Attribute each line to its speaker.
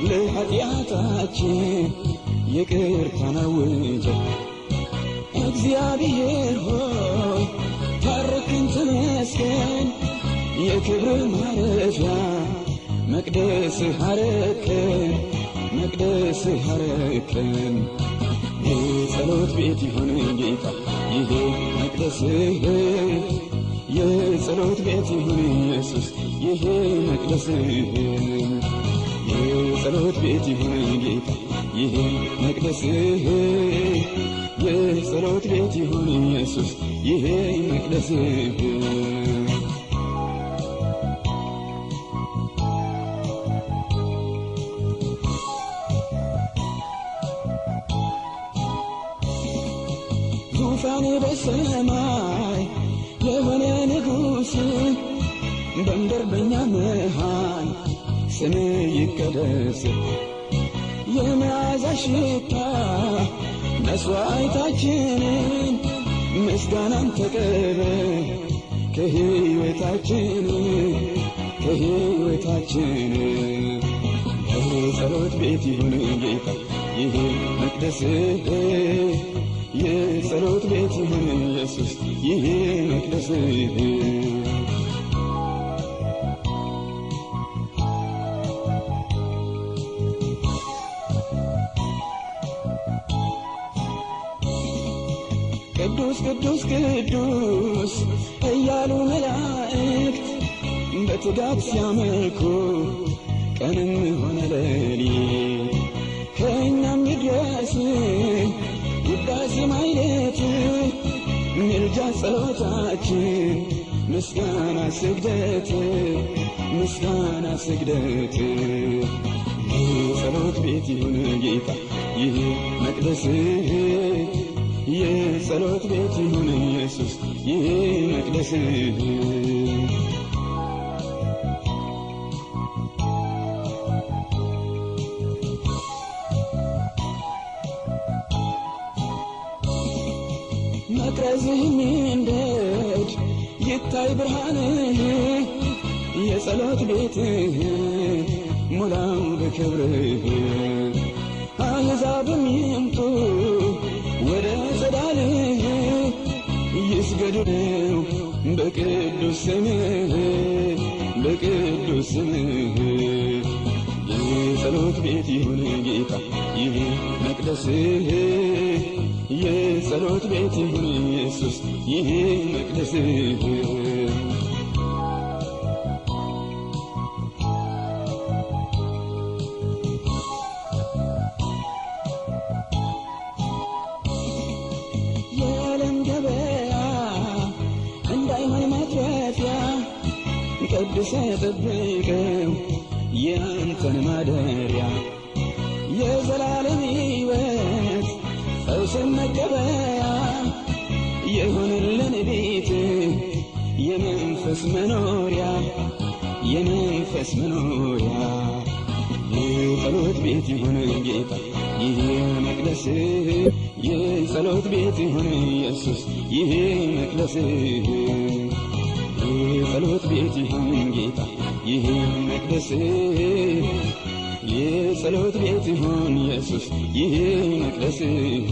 Speaker 1: ለኃጢአታችን ይቅርታን አውጀ እግዚአብሔር ሆይ ታረክን ተመስገን የክብር ማረፊያ መቅደስህ አረከን መቅደስህ አረከን የጸሎት ቤት ይሁን ጌታ ይሄ መቅደስህ የጸሎት ቤት ይሁን ኢየሱስ ይሄ መቅደስህ የጸሎት ቤት ይሁን ጌታ ይሄ መቅደስህ የጸሎት ቤት ይሁን ኢየሱስ ይሄ መቅደስህ ዙፋኔ በሰማይ የሆነ ንጉሥ በምድር በኛ መሃል ስምህ ይቀደስ የመዓዛ ሽታ መስዋዕታችንን ምስጋናን ተቀበል ከሕይወታችን የጸሎት ቤት ይሁን ጌታ ይሄ መቅደስህ የጸሎት ቤት ይሁን ኢየሱስ ይሄ መቅደስህ ቅዱስ ቅዱስ ቅዱስ እያሉ መላእክት በትጋት ሲያመልኩ ቀንም ሆነ ሌሊት ከእኛም ይድረስ ውዳሴ ማይለት ምልጃ ጸሎታችን ምስጋና ስግደት የጸሎት ቤት ይሁን ጌታ ይህ መቅደስህ የጸሎት ቤት ይሁን ኢየሱስ ይህ መቅደስህ መቅረዝህ ሚንደድ ይታይ ብርሃንህ የጸሎት ቤትህ ሙላው በክብርህ አሕዛብም ይምጡ ወደ ጸዳልህ ይስገዱ በቅዱስ ስምህ የጸሎት ቤት ይሁን ጌታ ይህ መቅደስህ የጸሎት ቤት ይሁን ኢየሱስ ይህ መቅደስህ የዓለም ገበያ እንዳይሆን ማትረፊያ ቀድሰህ ጠብቀው ያንተን ማደሪያ የዘላለም ሕይወት ፈውስን መቀበያ የሆንልን ቤት የመንፈስ መኖሪያ የጸሎት ቤት ይሁን ጌታ ይህ መቅደስህ የጸሎት ቤት ይሁን ኢየሱስ ይህ መቅደስህ የጸሎት ቤት ይሁን ጌታ ይህ መቅደስህ የጸሎት ቤት ይሁን ኢየሱስ ይህ መቅደስህ